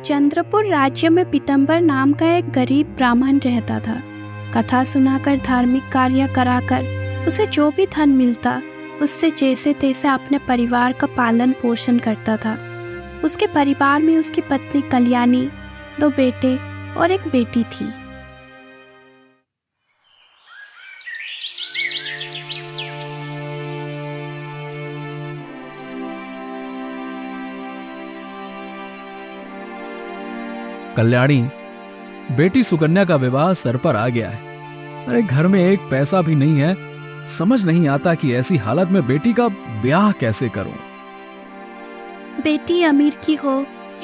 चंद्रपुर राज्य में पीतम्बर नाम का एक गरीब ब्राह्मण रहता था। कथा सुनाकर, धार्मिक कार्य कराकर उसे जो भी धन मिलता उससे जैसे तैसे अपने परिवार का पालन पोषण करता था। उसके परिवार में उसकी पत्नी कल्याणी, 2 बेटे और एक बेटी थी। कल्याणी, बेटी सुकन्या का विवाह सर पर आ गया है। अरे घर में एक पैसा भी नहीं है। समझ नहीं आता कि ऐसी हालत में बेटी का ब्याह कैसे करूं। बेटी अमीर की हो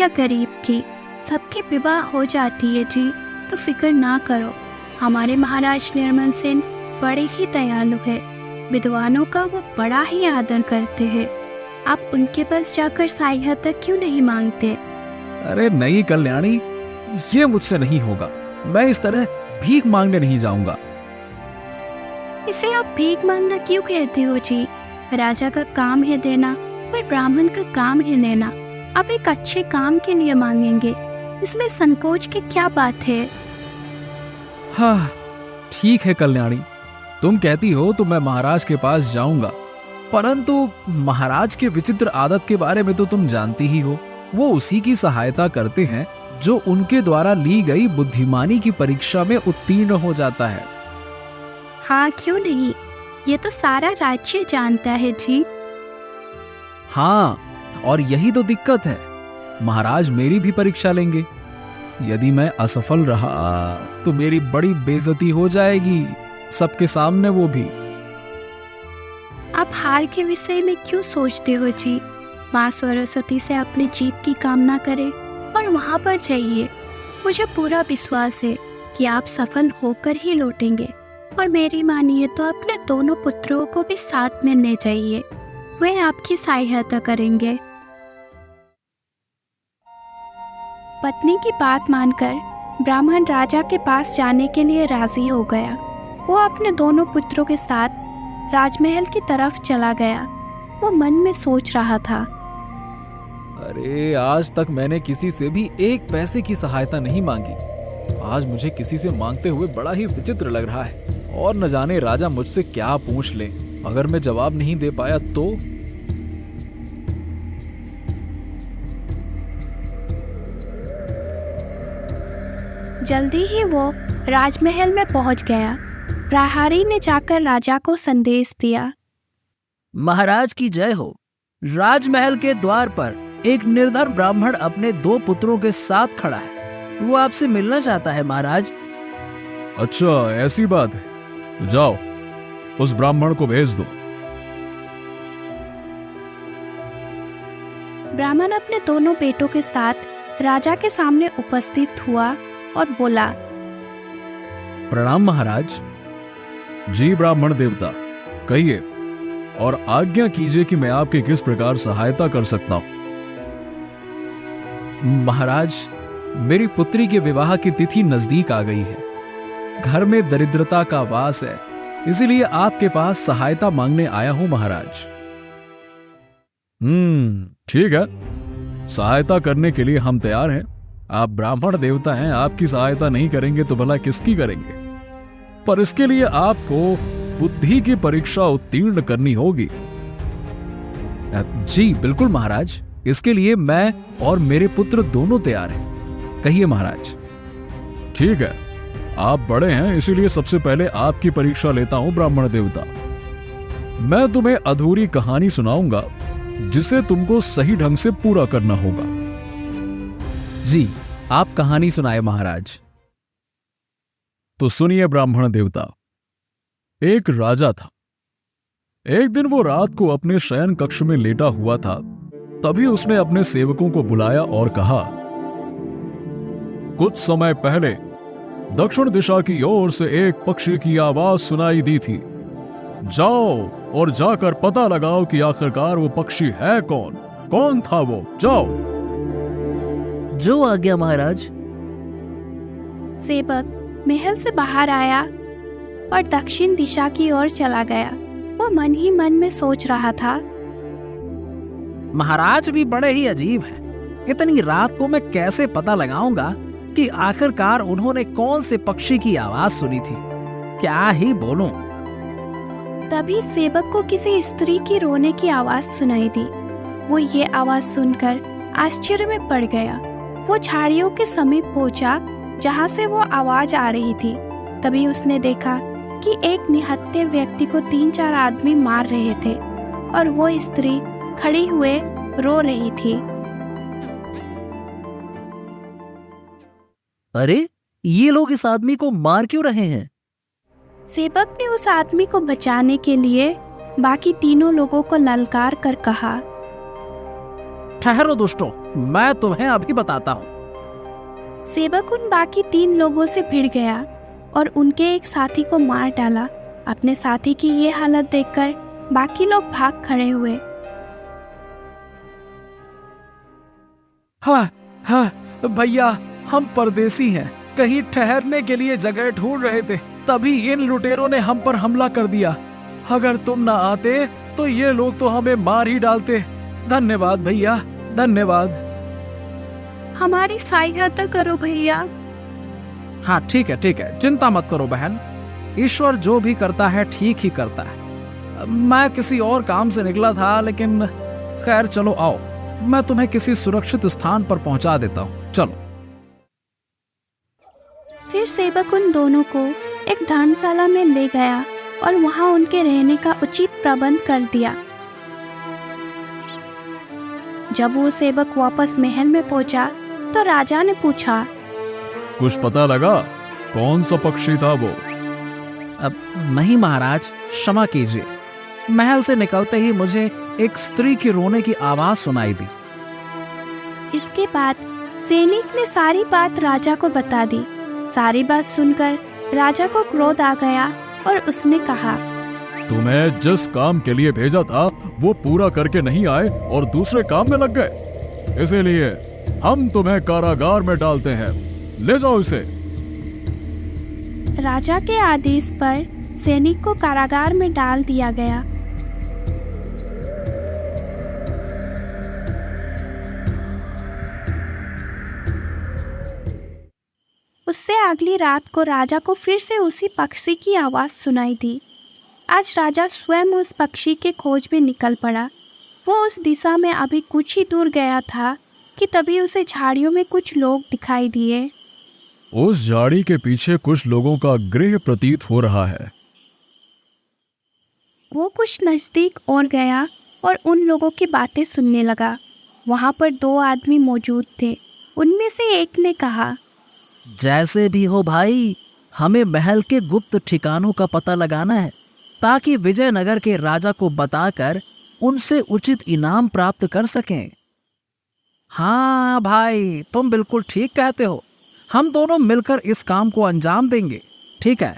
या गरीब की, सबकी विवाह हो जाती है जी, तो फिक्र ना करो। हमारे महाराज निर्मल सेन बड़े ही दयालु है। विद्वानों का वो बड़ा ही आदर करते हैं। आप उनके पास जाकर सहायता क्यों नहीं मांगते? अरे नहीं कल्याणी, ये मुझसे नहीं होगा। मैं इस तरह भीख मांगने नहीं जाऊंगा। इसे आप भीख मांगना क्यों कहते हो जी? राजा का काम है देना और ब्राह्मण का काम है लेना। आप एक अच्छे काम के लिए मांगेंगे, इसमें संकोच की क्या बात है? हाँ ठीक है कल्याणी, तुम कहती हो तो मैं महाराज के पास जाऊंगा। परंतु महाराज के विचित्र आदत के बारे में तो तुम जानती ही हो। वो उसी की सहायता करते हैं जो उनके द्वारा ली गई बुद्धिमानी की परीक्षा में उत्तीर्ण हो जाता है। हाँ क्यों नहीं, ये तो सारा राज्य जानता है जी। हाँ, और यही तो दिक्कत है। महाराज मेरी भी परीक्षा लेंगे। यदि मैं असफल रहा तो मेरी बड़ी बेइज्जती हो जाएगी, सबके सामने वो भी। आप हार के विषय में क्यों सोचते हो जी? माँ सरस्वती से अपनी जीत की कामना करें और वहाँ पर जाइए। मुझे पूरा विश्वास है कि आप सफल होकर ही लौटेंगे। और मेरी मानिए तो अपने दोनों पुत्रों को भी साथ में ले जाइए, वे आपकी सहायता करेंगे। पत्नी की बात मानकर ब्राह्मण राजा के पास जाने के लिए राजी हो गया। वो अपने दोनों पुत्रों के साथ राजमहल की तरफ चला गया। वो मन में सोच रहा था, अरे आज तक मैंने किसी से भी एक पैसे की सहायता नहीं मांगी। आज मुझे किसी से मांगते हुए बड़ा ही विचित्र लग रहा है। और न जाने राजा मुझसे क्या पूछ ले। अगर मैं जवाब नहीं दे पाया तो? जल्दी ही वो राजमहल में पहुंच गया। प्रहरी ने जाकर राजा को संदेश दिया, महाराज की जय हो। राजमहल के द्वार पर एक निर्धन ब्राह्मण अपने 2 पुत्रों के साथ खड़ा है। वो आपसे मिलना चाहता है महाराज। अच्छा ऐसी बात है, तो जाओ उस ब्राह्मण को भेज दो। ब्राह्मण अपने दोनों बेटों के साथ राजा के सामने उपस्थित हुआ और बोला, प्रणाम महाराज। जी ब्राह्मण देवता, कहिए और आज्ञा कीजिए कि मैं आपकी किस प्रकार सहायता कर सकता हूं। महाराज, मेरी पुत्री के विवाह की तिथि नजदीक आ गई है। घर में दरिद्रता का वास है, इसीलिए आपके पास सहायता मांगने आया हूं महाराज। ठीक है, सहायता करने के लिए हम तैयार हैं। आप ब्राह्मण देवता हैं, आपकी सहायता नहीं करेंगे तो भला किसकी करेंगे? पर इसके लिए आपको बुद्धि की परीक्षा उत्तीर्ण करनी होगी। जी बिल्कुल महाराज, इसके लिए मैं और मेरे पुत्र दोनों तैयार हैं। कहिए महाराज। ठीक है, आप बड़े हैं इसीलिए सबसे पहले आपकी परीक्षा लेता हूं ब्राह्मण देवता। मैं तुम्हें अधूरी कहानी सुनाऊंगा जिसे तुमको सही ढंग से पूरा करना होगा। जी आप कहानी सुनाए महाराज। तो सुनिए ब्राह्मण देवता। एक राजा था। एक दिन वो रात को अपने शयन कक्ष में लेटा हुआ था। तभी उसने अपने सेवकों को बुलाया और कहा, कुछ समय पहले दक्षिण दिशा की ओर से एक पक्षी की आवाज सुनाई दी थी। जाओ और जाकर पता लगाओ कि आखिरकार वो पक्षी है कौन। कौन था वो? जाओ। जो आज्ञा महाराज। सेवक महल से बाहर आया और दक्षिण दिशा की ओर चला गया। वो मन ही मन में सोच रहा था, महाराज भी बड़े ही अजीब हैं। इतनी रात को मैं कैसे पता लगाऊंगा कि आखिरकार उन्होंने कौन से पक्षी की आवाज सुनी थी? क्या ही बोलूं। तभी सेवक को किसी स्त्री की रोने की आवाज सुनाई दी। वो ये आवाज सुनकर आश्चर्य में पड़ गया। वो झाड़ियों के समीप पहुंचा जहां से वो आवाज आ रही थी। तभी उसने देखा कि एक निहत्थे व्यक्ति को 3-4 आदमी मार रहे थे और वो स्त्री खड़ी हुए रो रही थी। अरे, ये लोग इस आदमी को मार क्यों रहे हैं? सेवक ने उस आदमी को बचाने के लिए बाकी तीनों लोगों को ललकार कर कहा, ठहरो दुष्टों, मैं तुम्हें अभी बताता हूँ। सेवक उन बाकी 3 लोगों से भिड़ गया और उनके एक साथी को मार डाला। अपने साथी की ये हालत देखकर बाकी लोग भाग खड़े हुए। हाँ हाँ भैया, हम परदेसी हैं, कहीं ठहरने के लिए जगह ढूंढ रहे थे, तभी इन लुटेरों ने हम पर हमला कर दिया। अगर तुम ना आते तो ये लोग तो हमें मार ही डालते। धन्यवाद भैया, धन्यवाद। हमारी सहायता करो भैया। हाँ ठीक है, चिंता मत करो बहन, ईश्वर जो भी करता है ठीक ही करता है। मैं किसी और काम से निकला था, लेकिन खैर चलो आओ, मैं तुम्हें किसी सुरक्षित स्थान पर पहुंचा देता हूँ, चलो। फिर सेवक उन दोनों को एक धर्मशाला में ले गया और वहां उनके रहने का उचित प्रबंध कर दिया। जब वो सेवक वापस महल में पहुंचा तो राजा ने पूछा, कुछ पता लगा कौन सा पक्षी था वो? अब नहीं महाराज, क्षमा कीजिए। महल से निकलते ही मुझे एक स्त्री की रोने की आवाज सुनाई दी। इसके बाद सैनिक ने सारी बात राजा को बता दी। सारी बात सुनकर राजा को क्रोध आ गया और उसने कहा, तुम्हें जिस काम के लिए भेजा था वो पूरा करके नहीं आए और दूसरे काम में लग गए, इसीलिए हम तुम्हें कारागार में डालते हैं, ले जाओ इसे। राजा के आदेश पर सैनिक को कारागार में डाल दिया गया। उससे अगली रात को राजा को फिर से उसी पक्षी की आवाज सुनाई दी। आज राजा स्वयं उस पक्षी के खोज में निकल पड़ा। वो उस दिशा में अभी कुछ ही दूर गया था कि तभी उसे झाड़ियों में कुछ लोग दिखाई दिए। उस झाड़ी के पीछे कुछ लोगों का गृह प्रतीत हो रहा है। वो कुछ नजदीक और गया और उन लोगों की बातें सुनने लगा। वहां पर 2 आदमी मौजूद थे। उनमें से एक ने कहा, जैसे भी हो भाई, हमें महल के गुप्त ठिकानों का पता लगाना है, ताकि विजयनगर के राजा को बताकर उनसे उचित इनाम प्राप्त कर सकें। हाँ भाई, तुम बिल्कुल ठीक कहते हो, हम दोनों मिलकर इस काम को अंजाम देंगे, ठीक है।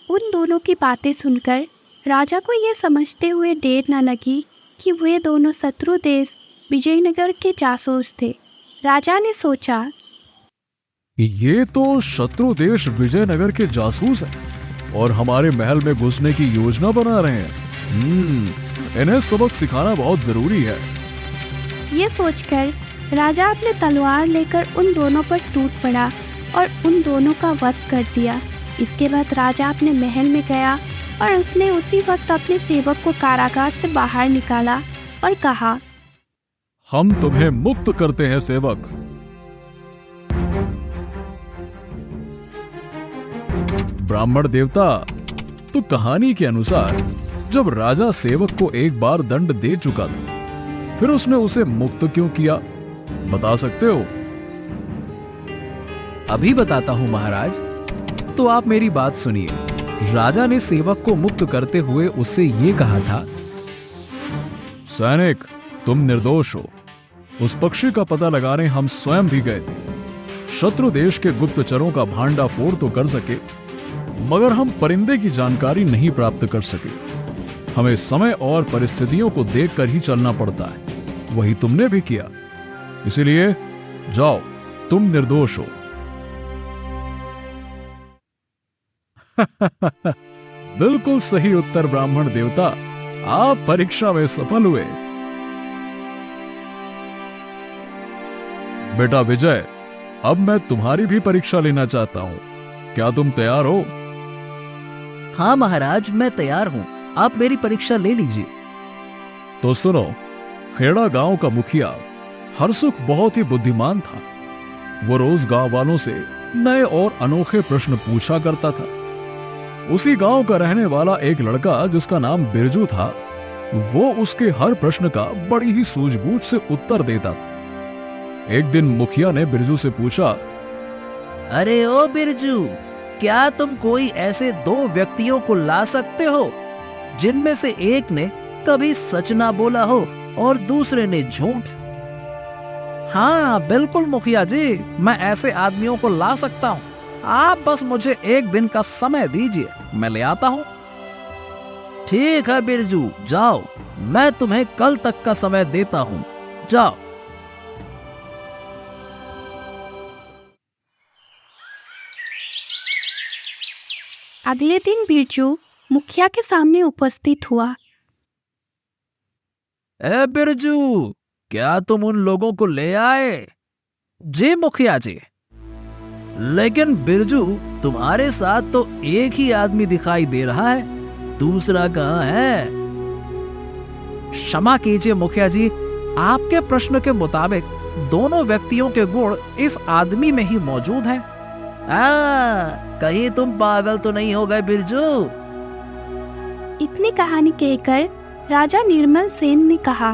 उन दोनों की बातें सुनकर राजा को ये समझते हुए देर न लगी कि वे दोनों शत्रु देश विजयनगर के जासूस थे। राजा ने सोचा, ये तो शत्रु देश विजयनगर के जासूस हैं और हमारे महल में घुसने की योजना बना रहे हैं। इन्हें सबक सिखाना बहुत जरूरी है। ये सोचकर राजा अपने तलवार लेकर उन दोनों पर टूट पड़ा और उन दोनों का वध कर दिया। इसके बाद राजा अपने महल में गया और उसने उसी वक्त अपने सेवक को कारागार से बाहर निकाला और कहा, हम तुम्हें मुक्त करते हैं सेवक। ब्राह्मण देवता, तो कहानी के अनुसार जब राजा सेवक को एक बार दंड दे चुका था, फिर उसने उसे मुक्त क्यों किया, बता सकते हो? अभी बताता हूँ महाराज, तो आप मेरी बात सुनिए। राजा ने सेवक को मुक्त करते हुए उससे ये कहा था, सैनिक, तुम निर्दोष हो। उस पक्षी का पता लगाने हम स्वयं भी गए थे। शत्रु देश के गुप्तचरों का भांडाफोड़ तो कर सके, मगर हम परिंदे की जानकारी नहीं प्राप्त कर सके। हमें समय और परिस्थितियों को देखकर ही चलना पड़ता है। वही तुमने भी किया, इसलिए जाओ, तुम निर्दोष हो। बिल्कुल सही उत्तर ब्राह्मण देवता, आप परीक्षा में सफल हुए। बेटा विजय, अब मैं तुम्हारी भी परीक्षा लेना चाहता हूँ। क्या तुम तैयार हो? हाँ महाराज, मैं तैयार हूँ। आप मेरी परीक्षा ले लीजिए। तो सुनो, खेड़ा गांव का मुखिया हरसुख बहुत ही बुद्धिमान था। वो रोज गांव वालों से नए और अनोखे प्रश्न पूछा करता था। उसी गांव का रहने वाला एक लड़का जिसका नाम बिरजू था, वो उसके हर प्रश्न का बड़ी ही सूझबूझ से उत्तर देता था। एक दिन मुखिया ने बिरजू से पूछा, अरे ओ बिरजू, क्या तुम कोई ऐसे 2 व्यक्तियों को ला सकते हो जिनमें से एक ने कभी सच ना बोला हो और दूसरे ने झूठ? हाँ बिल्कुल मुखिया जी, मैं ऐसे आदमियों को ला सकता हूँ। आप बस मुझे 1 दिन का समय दीजिए, मैं ले आता हूँ। ठीक है बिरजू, जाओ, मैं तुम्हें कल तक का समय देता हूँ, जाओ। अगले दिन बिरजू मुखिया के सामने उपस्थित हुआ। ए बिरजू, क्या तुम उन लोगों को ले आए? जी मुखिया जी। लेकिन बिरजू, तुम्हारे साथ तो एक ही आदमी दिखाई दे रहा है, दूसरा कहाँ है? क्षमा कीजिए मुखिया जी, आपके प्रश्न के मुताबिक दोनों व्यक्तियों के गुण इस आदमी में ही मौजूद हैं। कहीं तुम पागल तो नहीं हो गए बिरजू? इतनी कहानी कहकर राजा निर्मल सेन ने कहा,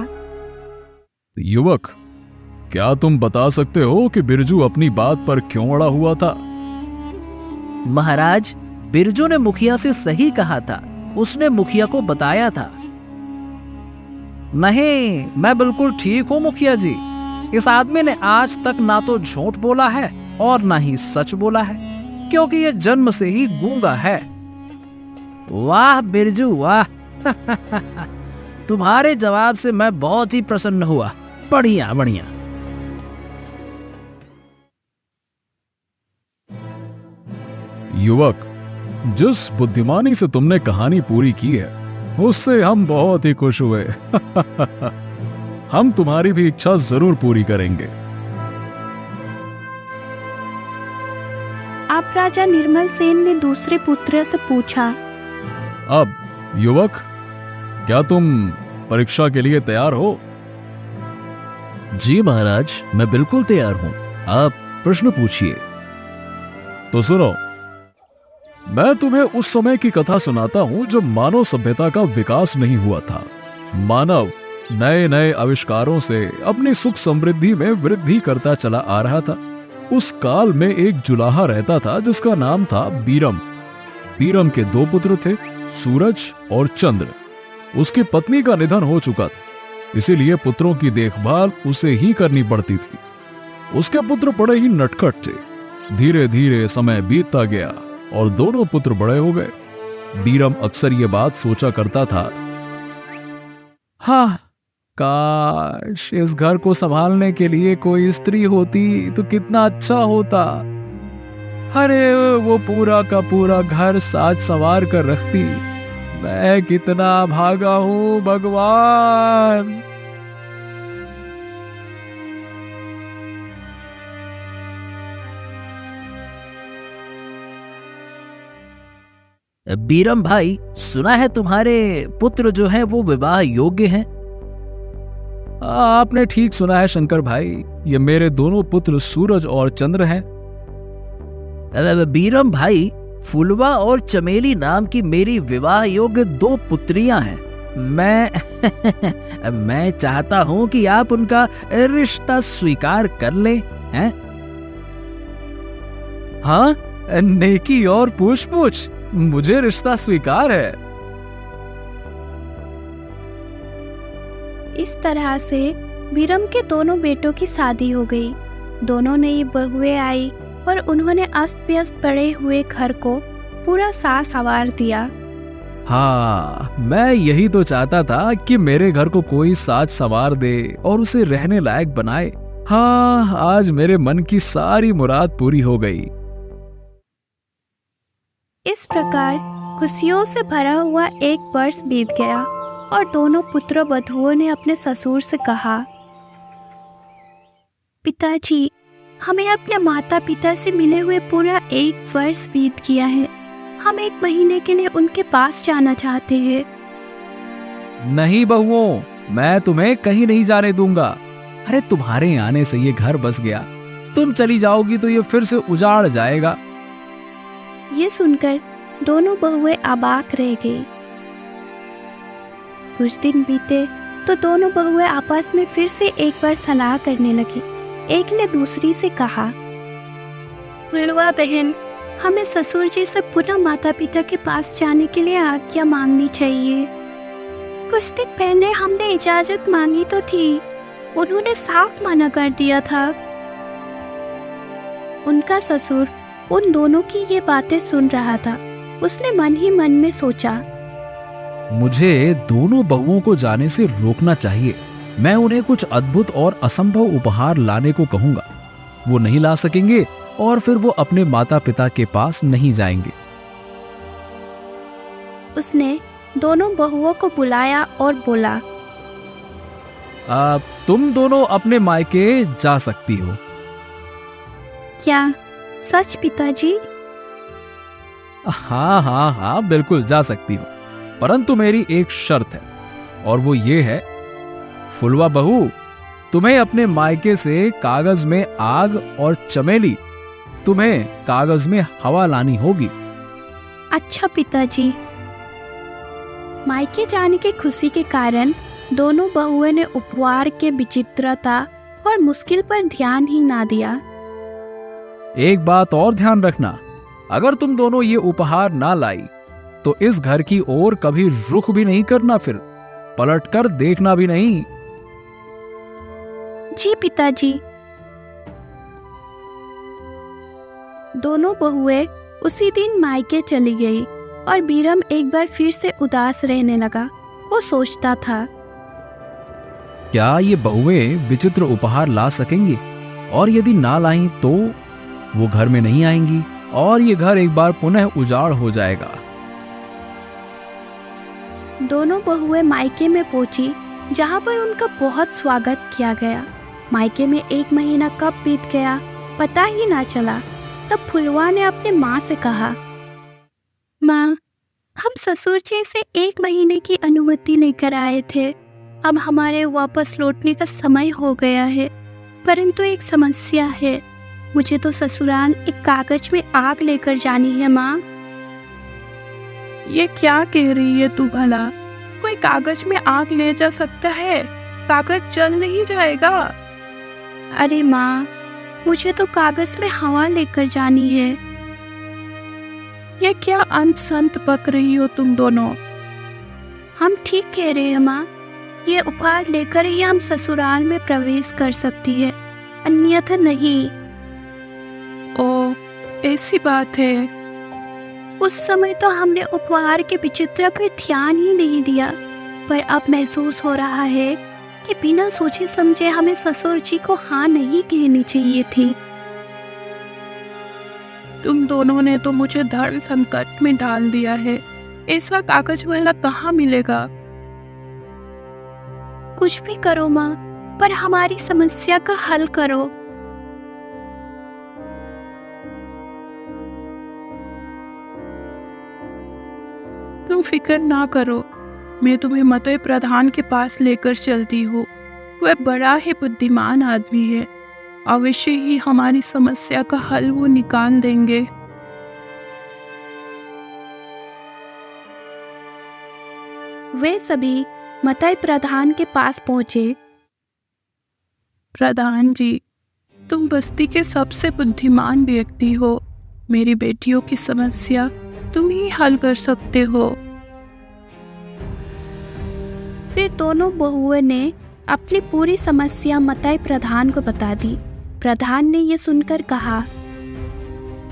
युवक, क्या तुम बता सकते हो कि बिरजू अपनी बात पर क्यों अड़ा हुआ था? महाराज, बिरजू ने मुखिया से सही कहा था, उसने मुखिया को बताया था। नहीं, मैं बिल्कुल ठीक हूं मुखिया जी। इस आदमी ने आज तक ना तो झूठ बोला है और ना ही सच बोला है, क्योंकि ये जन्म से ही गूंगा है। वाह बिरजू वाह! तुम्हारे जवाब से मैं बहुत ही प्रसन्न हुआ। बढ़िया बढ़िया। युवक, जिस बुद्धिमानी से तुमने कहानी पूरी की है, उससे हम बहुत ही खुश हुए। हम तुम्हारी भी इच्छा जरूर पूरी करेंगे। अब राजा निर्मल सेन ने दूसरे पुत्र से पूछा, अब युवक, क्या तुम परीक्षा के लिए तैयार हो? जी महाराज, मैं बिल्कुल तैयार हूं। आप प्रश्न पूछिए। तो सुनो, मैं तुम्हें उस समय की कथा सुनाता हूं जब मानव सभ्यता का विकास नहीं हुआ था। मानव नए नए आविष्कारों से अपनी सुख समृद्धि में वृद्धि करता चला आ रहा था। उस काल में एक जुलाहा रहता था जिसका नाम था बीरम। बीरम के 2 पुत्र थे, सूरज और चंद्र। उसकी पत्नी का निधन हो चुका था, इसीलिए पुत्रों की देखभाल उसे ही करनी पड़ती थी। उसके पुत्र बड़े ही नटखट थे। धीरे धीरे समय बीतता गया और दोनों पुत्र बड़े हो गए। बीरम अक्सर ये बात सोचा करता था, हाँ, काश इस घर को संभालने के लिए कोई स्त्री होती तो कितना अच्छा होता। अरे वो पूरा का पूरा घर साज संवार कर रखती। मैं कितना भागा हूं भगवान। बीरम भाई, सुना है तुम्हारे पुत्र जो हैं वो विवाह योग्य हैं? आपने ठीक सुना है शंकर भाई, ये मेरे दोनों पुत्र सूरज और चंद्र हैं। बीरम भाई, फुलवा और चमेली नाम की मेरी विवाह योग्य 2 पुत्रियां हैं। मैं चाहता हूं कि आप उनका रिश्ता स्वीकार कर ले हैं? हाँ, नेकी और पूछ मुझे रिश्ता स्वीकार है। इस तरह से बीरम के दोनों बेटों की शादी हो गई। दोनों नई बहुएं आई और उन्होंने अस्त व्यस्त पड़े हुए घर को पूरा साज संवार दिया। हाँ, मैं यही तो चाहता था कि मेरे घर को कोई साज संवार दे और उसे रहने लायक बनाए। हाँ, आज मेरे मन की सारी मुराद पूरी हो गई। इस प्रकार खुशियों से भरा हुआ 1 वर्ष बीत गया और दोनों पुत्र वधुओं ने अपने ससुर से कहा, पिताजी, हमें अपने माता पिता से मिले हुए पूरा 1 वर्ष बीत गया है। हम 1 महीने के लिए उनके पास जाना चाहते हैं। नहीं बहुओं, मैं तुम्हें कहीं नहीं जाने दूंगा। अरे तुम्हारे आने से ये घर बस गया, तुम चली जाओगी तो ये फिर से उजाड़ जाएगा। ये सुनकर दोनों बहुएं अबाक रह गई। कुछ दिन बीते तो दोनों बहुएं आपस में फिर से एक बार सलाह करने लगी। एक ने दूसरी से कहा, फुलवा बहन, हमें ससुर जी से पुनः माता पिता के पास जाने के लिए आज्ञा मांगनी चाहिए। कुछ दिन पहले हमने इजाजत मांगी तो थी, उन्होंने साफ मना कर दिया था। उनका ससुर उन दोनों की ये बातें सुन रहा था। उसने मन ही मन में सोचा, मुझे दोनों बहुओं को जाने से रोकना चाहिए। मैं उन्हें कुछ अद्भुत और असंभव उपहार लाने को कहूंगा। वो नहीं ला सकेंगे और फिर वो अपने माता पिता के पास नहीं जाएंगे। उसने दोनों बहुओं को बुलाया और बोला, तुम दोनों अपने मायके जा सकती हो। क्या सच पिताजी? हाँ हाँ हाँ, बिल्कुल जा सकती हो, परंतु मेरी एक शर्त है और वो ये है, फुलवा बहू, तुम्हें अपने मायके से कागज में आग और चमेली, तुम्हें कागज में हवा लानी होगी। अच्छा पिताजी। मायके जाने की खुशी के कारण दोनों बहुओं ने उपहार के विचित्रता और मुश्किल पर ध्यान ही ना दिया। एक बात और ध्यान रखना, अगर तुम दोनों ये उपहार ना लाई तो इस घर की ओर कभी रुख भी नहीं करना, फिर पलटकर देखना भी नहीं। जी पिताजी। दोनों बहुएं उसी दिन मायके चली गई और बीरम एक बार फिर से उदास रहने लगा। वो सोचता था, क्या ये बहुएं विचित्र उपहार ला सकेंगी? और यदि ना लाई तो वो घर में नहीं आएंगी और ये घर एक बार पुनः उजाड़ हो जाएगा। दोनों बहुएं मायके में पहुंची, जहां पर उनका बहुत स्वागत किया गया। मायके में 1 महीना कब बीत गया पता ही ना चला। तब फुलवा ने अपने माँ से कहा, माँ, हम ससुर जी से 1 महीने की अनुमति लेकर आए थे। अब हमारे वापस लौटने का समय हो गया है, परंतु एक समस्या है। मुझे तो ससुराल एक कागज में आग लेकर जानी है माँ। ये क्या कह रही है तू भला? कोई कागज में आग ले जा सकता है? कागज जल नहीं जाएगा। अरे माँ, मुझे तो कागज में हवा लेकर जानी है। ये क्या अंत संत बक रही हो तुम दोनों? हम ठीक कह रहे हैं माँ। ये उपहार लेकर ही हम ससुराल में प्रवेश कर सकती है, अन्यथा नहीं। ओ, ऐसी बात है। उस समय तो हमने उपहार के विचित्र पर ध्यान ही नहीं दिया, पर अब महसूस हो रहा है कि बिना सोचे समझे हमें ससुर जी को हाँ नहीं कहनी चाहिए थी। तुम दोनों ने तो मुझे धर्म संकट में डाल दिया है। ऐसा कागज वाला कहाँ मिलेगा? कुछ भी करो माँ, पर हमारी समस्या का हल करो। तुम फिक्र ना करो, मैं तुम्हें मतय प्रधान के पास लेकर चलती हूँ। वह बड़ा ही बुद्धिमान आदमी है, अवश्य ही हमारी समस्या का हल वो निकाल देंगे। वे सभी मतय प्रधान के पास पहुंचे। प्रधान जी, तुम बस्ती के सबसे बुद्धिमान व्यक्ति हो। मेरी बेटियों की समस्या तुम ही हल कर सकते हो। फिर दोनों बहुओं ने अपनी पूरी समस्या मतय प्रधान को बता दी। प्रधान ने ये सुनकर कहा,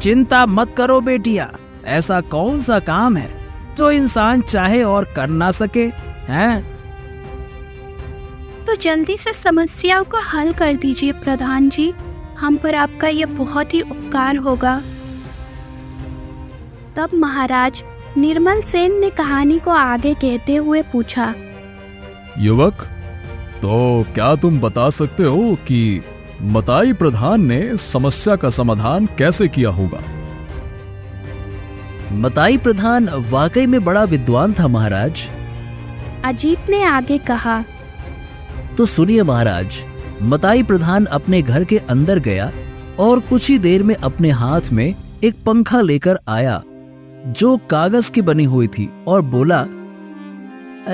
चिंता मत करो बेटिया, ऐसा कौन सा काम है जो इंसान चाहे और कर ना सके, हैं? तो जल्दी से समस्याओं को हल कर दीजिए प्रधान जी, हम पर आपका यह बहुत ही उपकार होगा। तब महाराज निर्मल सेन ने कहानी को आगे कहते हुए पूछा, युवक, तो क्या तुम बता सकते हो कि मताई प्रधान ने समस्या का समाधान कैसे किया होगा? मताई प्रधान वाकई में बड़ा विद्वान था महाराज। अजीत ने आगे कहा। तो सुनिए महाराज, मताई प्रधान अपने घर के अंदर गया और कुछ ही देर में अपने हाथ में एक पंखा लेकर आया जो कागज की बनी हुई थी और बोला,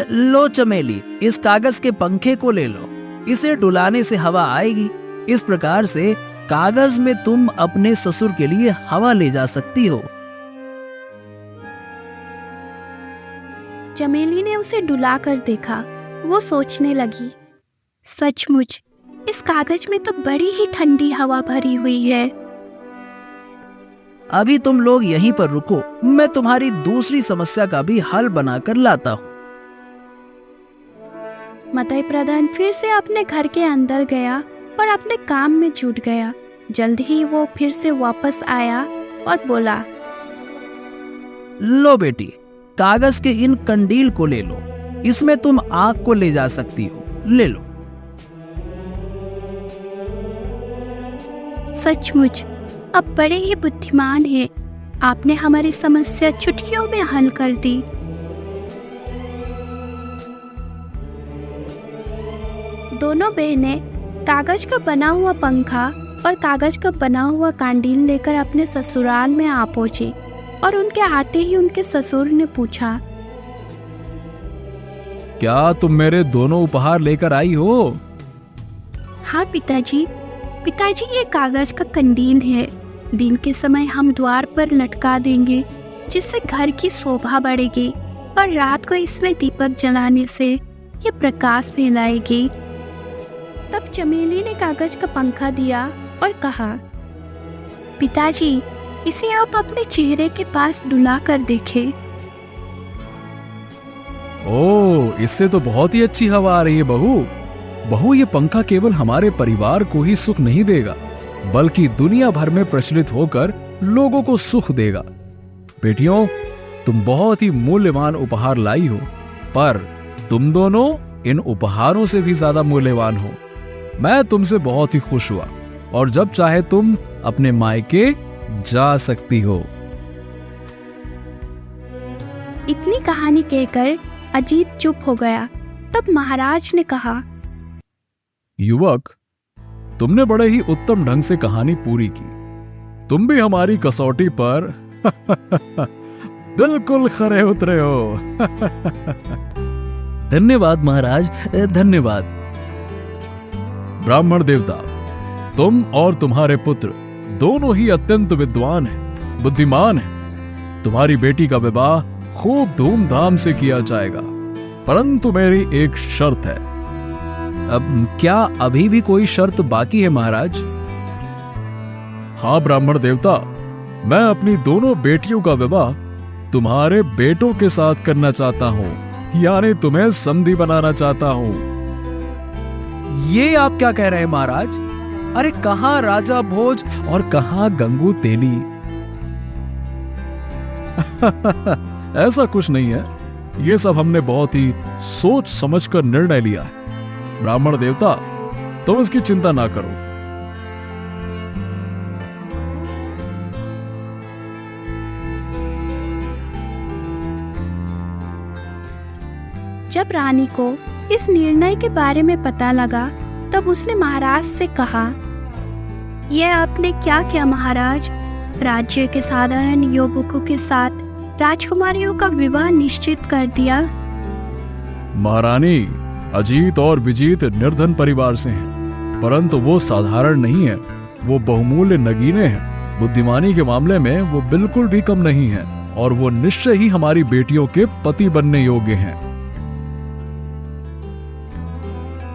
लो चमेली, इस कागज के पंखे को ले लो, इसे डुलाने से हवा आएगी। इस प्रकार से कागज में तुम अपने ससुर के लिए हवा ले जा सकती हो। चमेली ने उसे डुलाकर देखा। वो सोचने लगी, सचमुच इस कागज में तो बड़ी ही ठंडी हवा भरी हुई है। अभी तुम लोग यहीं पर रुको, मैं तुम्हारी दूसरी समस्या का भी हल बनाकर लाता हूँ। मताई प्रधान फिर से अपने घर के अंदर गया और अपने काम में जुट गया। जल्द ही वो फिर से वापस आया और बोला, लो बेटी, कागज के इन कंडील को ले लो, इसमें तुम आग को ले जा सकती हो, ले लो। सचमुच अब बड़े ही बुद्धिमान हैं। आपने हमारी समस्या चुटकियों में हल कर दी। दोनों बहनें कागज का बना हुआ पंखा और कागज का बना हुआ कांडील लेकर अपने ससुराल में आ पहुंची और उनके आते ही उनके ससुर ने पूछा, क्या तुम मेरे दोनों उपहार लेकर आई हो? हाँ पिताजी, ये कागज का कंडील है। दिन के समय हम द्वार पर लटका देंगे, जिससे घर की शोभा बढ़ेगी और रात को इसमें दीपक जलाने से ये प्रकाश फैलाएगी। तब चमेली ने कागज का पंखा दिया और कहा, पिताजी, इसे आप अपने चेहरे के पास डुला कर देखें। ओह, इससे तो बहुत ही अच्छी हवा आ रही है बहू, ये पंखा केवल हमारे परिवार को ही सुख नहीं देगा, बल्कि दुनिया भर में प्रचलित होकर लोगों को सुख देगा। बेटियों, तुम बहुत ही मूल्यवान उपहार लाई हो, पर तुम दोनों इन उपहारों से भी ज्यादा मूल्यवान हो। मैं तुमसे बहुत ही खुश हुआ और जब चाहे तुम अपने मायके जा सकती हो। इतनी कहानी कहकर अजीत चुप हो गया। तब महाराज ने कहा, युवक, तुमने बड़े ही उत्तम ढंग से कहानी पूरी की। तुम भी हमारी कसौटी पर बिल्कुल खरे उतरे हो। धन्यवाद महाराज, धन्यवाद। ब्राह्मण देवता, तुम और तुम्हारे पुत्र दोनों ही अत्यंत विद्वान हैं, बुद्धिमान हैं। तुम्हारी बेटी का विवाह खूब धूमधाम से किया जाएगा, परंतु मेरी एक शर्त है। अब क्या अभी भी कोई शर्त बाकी है महाराज? हाँ ब्राह्मण देवता, मैं अपनी दोनों बेटियों का विवाह तुम्हारे बेटों के साथ करना चाहता हूँ, यानी तुम्हें समधी बनाना चाहता हूँ। ये आप क्या कह रहे हैं महाराज? अरे कहाँ राजा भोज और कहाँ गंगू तेली? ऐसा कुछ नहीं है, ये सब हमने बहुत ही सोच समझकर निर्णय लिया है। ब्राह्मण देवता, तुम इसकी चिंता ना करो। जब रानी को इस निर्णय के बारे में पता लगा, तब उसने महाराज से कहा, यह आपने क्या किया महाराज? राज्य के साधारण युवकों के साथ राजकुमारियों का विवाह निश्चित कर दिया। महारानी, अजीत और विजीत निर्धन परिवार से हैं, परंतु वो साधारण नहीं है, वो बहुमूल्य नगीने हैं। बुद्धिमानी के मामले में वो बिल्कुल भी कम नहीं है और वो निश्चय ही हमारी बेटियों के पति बनने योग्य हैं।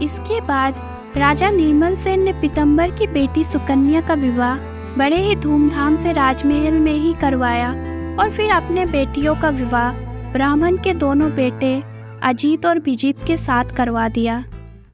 इसके बाद राजा निर्मल सेन ने पीतम्बर की बेटी सुकन्या का विवाह बड़े ही धूमधाम से राजमहल में ही करवाया और फिर अपने बेटियों का विवाह ब्राह्मण के दोनों बेटे अजीत और विजीत के साथ करवा दिया।